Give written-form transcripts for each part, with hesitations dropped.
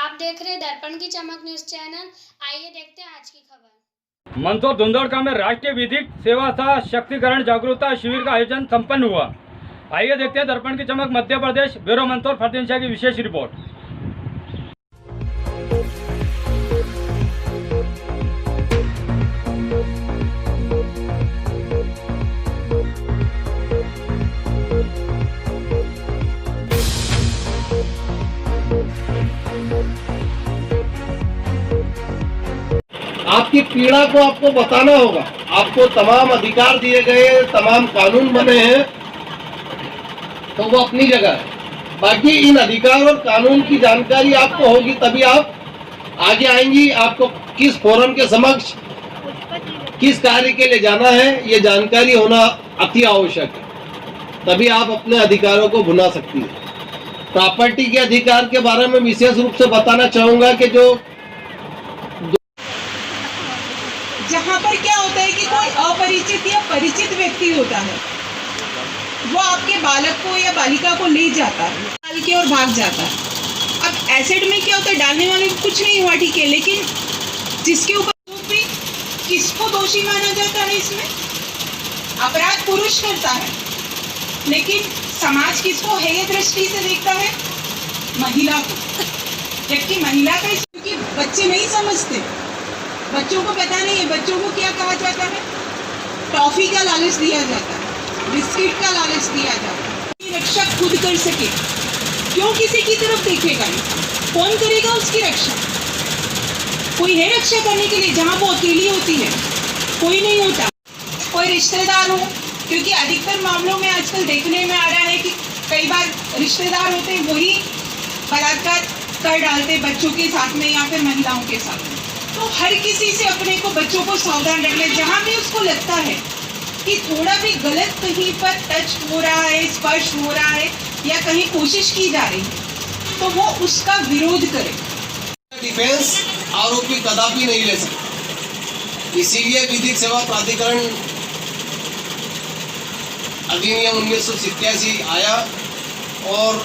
आप देख रहे हैं दर्पण की चमक न्यूज चैनल। आइए देखते हैं आज की खबर। मंदसौर धुंधड़का में राष्ट्रीय विधिक सेवा सह शक्तिकरण जागरूकता शिविर का आयोजन संपन्न हुआ। आइए देखते हैं दर्पण की चमक मध्य प्रदेश ब्यूरो मंदसौर फरदीन शाह की विशेष रिपोर्ट। आपकी पीड़ा को आपको बताना होगा। आपको तमाम अधिकार दिए गए, तमाम कानून बने हैं, तो वो अपनी जगह है। बाकी इन अधिकार और कानून की जानकारी आपको होगी तभी आप आगे आएंगी। आपको किस फोरम के समक्ष किस कार्य के लिए जाना है, ये जानकारी होना अति आवश्यक है, तभी आप अपने अधिकारों को भुना सकती है। प्रॉपर्टी के अधिकार के बारे में विशेष रूप से बताना चाहूंगा कि जो जहाँ पर क्या होता है कि कोई अपरिचित या परिचित व्यक्ति होता है, वो आपके बालक को या बालिका को ले जाता है, डाल के और भाग जाता है। अब एसिड में क्या होता है, डालने वाले को कुछ नहीं हुआ, ठीक है, लेकिन जिसके ऊपर भी किसको दोषी माना जाता है? इसमें अपराध पुरुष करता है, लेकिन समाज किसको हेय दृष्टि से देखता है? महिला को। जबकि महिला का, क्योंकि बच्चे नहीं समझते, बच्चों को पता नहीं है। बच्चों को क्या कहा जाता है? टॉफी का लालच दिया जाता है, बिस्किट का लालच दिया जाता है। रक्षा खुद कर सके, क्यों किसी की तरफ देखेगा? कौन करेगा उसकी रक्षा? कोई है रक्षा करने के लिए? जहाँ वो अकेली होती है कोई नहीं होता। कोई रिश्तेदार हो, क्योंकि अधिकतर मामलों में आजकल देखने में आ रहा है कि कई बार रिश्तेदार होते हैं वही बलात्कार कर डालते बच्चों के साथ में या फिर महिलाओं के साथ में। तो हर किसी से अपने को, बच्चों को सावधान रखना। जहाँ भी उसको लगता है कि थोड़ा भी गलत कहीं पर टच हो रहा है, स्पर्श हो रहा है या कहीं कोशिश की जा रही है, तो वो उसका विरोध करे। डिफेंस आरोपी कदापि नहीं ले सकता। इसीलिए विधिक सेवा प्राधिकरण अधिनियम 1987 आया और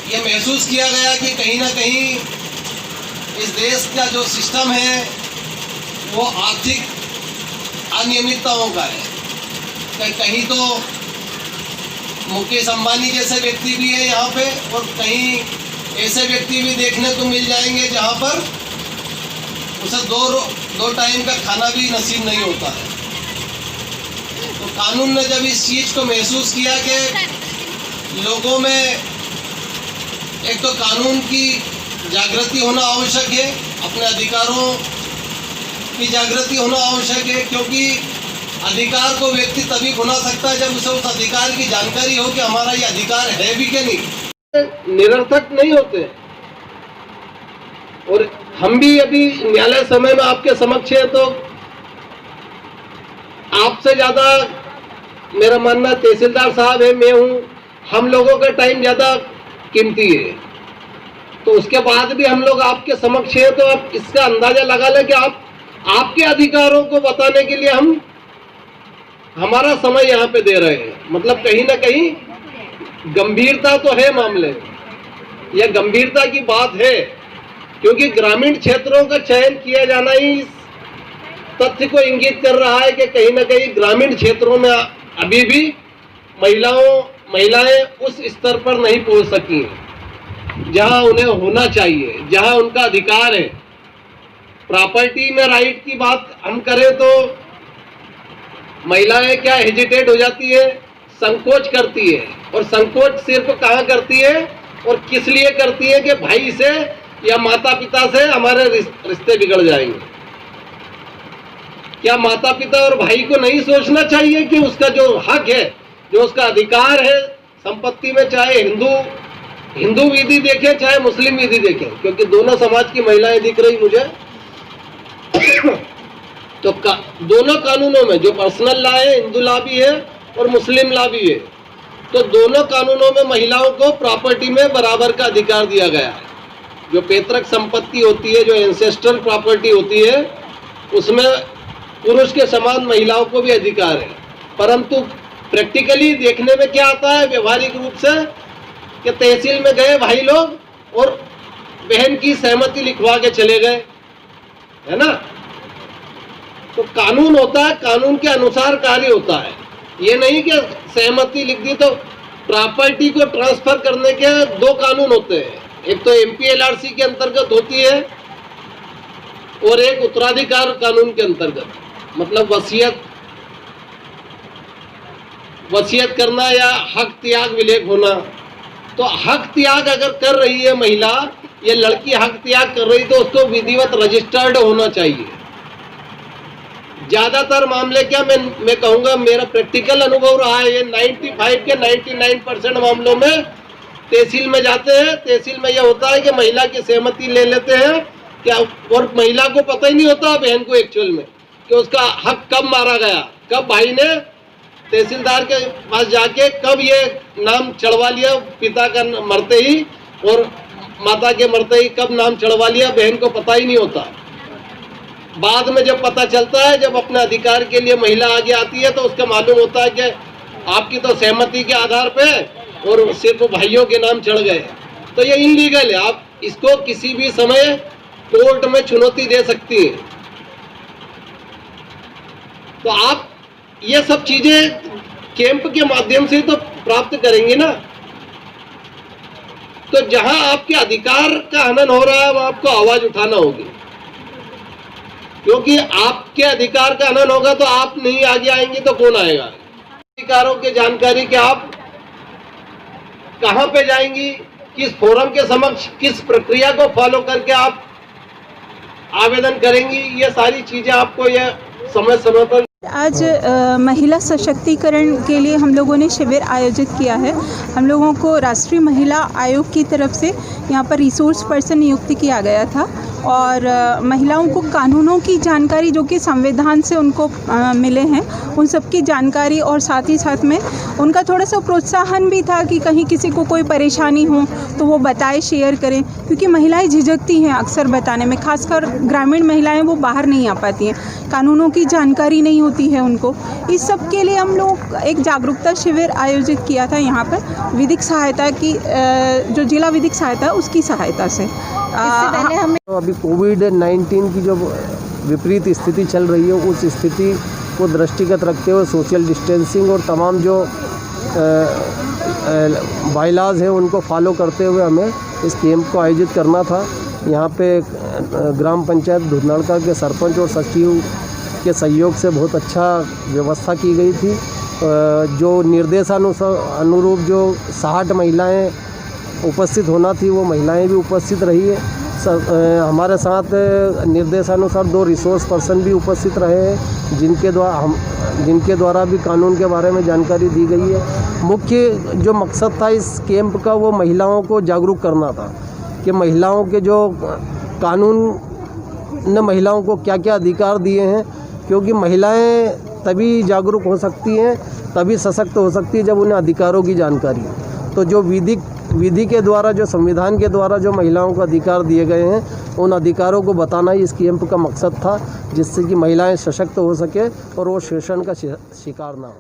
ये महसूस किया गया कि कहीं ना कहीं इस देश का जो सिस्टम है वो आर्थिक अनियमितताओं का है। कहीं तो मुकेश अंबानी जैसे व्यक्ति भी है यहाँ पे, और कहीं ऐसे व्यक्ति भी देखने को मिल जाएंगे जहाँ पर उसे दो टाइम का खाना भी नसीब नहीं होता है। तो कानून ने जब इस चीज़ को महसूस किया कि लोगों में एक तो कानून की जागृति होना आवश्यक है, अपने अधिकारों की जागृति होना आवश्यक है, क्योंकि अधिकार को व्यक्ति तभी भुना सकता है जब उसे उस अधिकार की जानकारी हो कि हमारा ये अधिकार है भी कि नहीं। निरर्थक नहीं होते। और हम भी अभी न्यायालय समय में आपके समक्ष है, तो आपसे ज्यादा मेरा मानना तहसीलदार साहब है, मैं हूँ, हम लोगों का टाइम ज्यादा कीमती है। तो उसके बाद भी हम लोग आपके समक्ष हैं, तो आप इसका अंदाजा लगा लें कि आपके अधिकारों को बताने के लिए हम हमारा समय यहाँ पे दे रहे हैं। मतलब कहीं ना कहीं गंभीरता तो है मामले, यह गंभीरता की बात है, क्योंकि ग्रामीण क्षेत्रों का चयन किया जाना ही इस तथ्य को इंगित कर रहा है कि कहीं ना कहीं ग्रामीण क्षेत्रों में अभी भी महिलाएं उस स्तर पर नहीं पहुंच सकी हैं जहां उन्हें होना चाहिए, जहां उनका अधिकार है। प्रॉपर्टी में राइट की बात हम करें तो महिलाएं क्या हेजिटेट हो जाती है, संकोच करती है। और संकोच सिर्फ कहाँ करती है और किस लिए करती है कि भाई से या माता पिता से हमारे रिश्ते बिगड़ जाएंगे। क्या माता पिता और भाई को नहीं सोचना चाहिए कि उसका जो हक है, जो उसका अधिकार है संपत्ति में, चाहे हिंदू विधि देखे चाहे मुस्लिम विधि देखे, क्योंकि दोनों समाज की महिलाएं दिख रही मुझे तो दोनों कानूनों में जो पर्सनल लॉ है, हिंदू लॉ भी है और मुस्लिम लॉ भी है, तो दोनों कानूनों में महिलाओं को प्रॉपर्टी में बराबर का अधिकार दिया गया है। जो पैतृक संपत्ति होती है, जो एंसेस्ट्रल प्रॉपर्टी होती है, उसमें पुरुष के समान महिलाओं को भी अधिकार है। परंतु प्रैक्टिकली देखने में क्या आता है, व्यवहारिक रूप से कि तहसील में गए भाई लोग और बहन की सहमति लिखवा के चले गए, है ना। तो कानून होता है, कानून के अनुसार कार्य होता है। ये नहीं कि सहमति लिख दी तो प्रॉपर्टी को ट्रांसफर करने के दो कानून होते हैं, एक तो MPLRC के अंतर्गत होती है और एक उत्तराधिकार कानून के अंतर्गत, मतलब वसीयत करना या हक त्याग विलेख होना। तो हक त्याग अगर कर रही है महिला या लड़की हक त्याग कर रही तो उसको विधिवत रजिस्टर्ड होना चाहिए। ज्यादातर मामले क्या मैं कहूँगा, मेरा प्रैक्टिकल अनुभव रहा है, ये 95 के 99% मामलों में तहसील में जाते हैं। तहसील में यह होता है कि महिला की सहमति ले लेते हैं क्या, और महिला को पता ही नहीं होता बहन को एक्चुअल में कि उसका हक कब मारा गया, कब भाई ने तहसीलदार के पास जाके कब ये नाम चढ़वा लिया, पिता का मरते ही और माता के मरते ही कब नाम चढ़वा लिया, बहन को पता ही नहीं होता। बाद में जब पता चलता है, जब अपने अधिकार के लिए महिला आगे आती है तो उसका मालूम होता है कि आपकी तो सहमति के आधार पे और सिर्फ भाइयों के नाम चढ़ गए। तो ये इनलीगल है, आप इसको किसी भी समय कोर्ट में चुनौती दे सकती है। तो आप ये सब चीजें कैंप के माध्यम से तो प्राप्त करेंगे ना। तो जहां आपके अधिकार का हनन हो रहा है वहां आपको आवाज उठाना होगी, क्योंकि आपके अधिकार का हनन होगा तो आप नहीं आगे आएंगे तो कौन आएगा। अधिकारों की जानकारी कि आप कहां पे जाएंगी, किस फोरम के समक्ष किस प्रक्रिया को फॉलो करके आप आवेदन करेंगी, ये सारी चीजें आपको ये समय समय पर। आज महिला सशक्तिकरण के लिए हम लोगों ने शिविर आयोजित किया है। हम लोगों को राष्ट्रीय महिला आयोग की तरफ से यहाँ पर रिसोर्स पर्सन नियुक्त किया गया था और महिलाओं को कानूनों की जानकारी जो कि संविधान से उनको मिले हैं उन सब की जानकारी, और साथ ही साथ में उनका थोड़ा सा प्रोत्साहन भी था कि कहीं किसी को कोई परेशानी हो तो वो बताए, शेयर करें, क्योंकि महिलाएं झिझकती हैं अक्सर बताने में, खासकर ग्रामीण महिलाएं वो बाहर नहीं आ पाती हैं, कानूनों की जानकारी नहीं होती है उनको। इस सब के लिए हम लोग एक जागरूकता शिविर आयोजित किया था यहाँ पर विधिक सहायता की, जो जिला विधिक सहायता उसकी सहायता से। पहले हमें अभी कोविड-19 की जो विपरीत स्थिति चल रही है उस स्थिति को दृष्टिगत रखते हुए सोशल डिस्टेंसिंग और तमाम जो बायलॉज हैं उनको फॉलो करते हुए हमें इस कैंप को आयोजित करना था। यहाँ पे ग्राम पंचायत धुरनाड़का के सरपंच और सचिव के सहयोग से बहुत अच्छा व्यवस्था की गई थी। जो निर्देशानुसार अनुरूप जो 60 महिलाएं उपस्थित होना थी वो महिलाएं भी उपस्थित रही है। हमारे साथ निर्देशानुसार 2 रिसोर्स पर्सन भी उपस्थित रहे हैं जिनके द्वारा भी कानून के बारे में जानकारी दी गई है। मुख्य जो मकसद था इस कैंप का वो महिलाओं को जागरूक करना था कि महिलाओं के जो कानून ने महिलाओं को क्या क्या अधिकार दिए हैं, क्योंकि महिलाएं तभी जागरूक हो सकती हैं, तभी सशक्त हो सकती है जब उन्हें अधिकारों की जानकारी है। तो जो विधि के द्वारा, जो संविधान के द्वारा जो महिलाओं को अधिकार दिए गए हैं उन अधिकारों को बताना ही इस कैंप का मकसद था, जिससे कि महिलाएं सशक्त हो सके और वो शोषण का शिकार ना हो।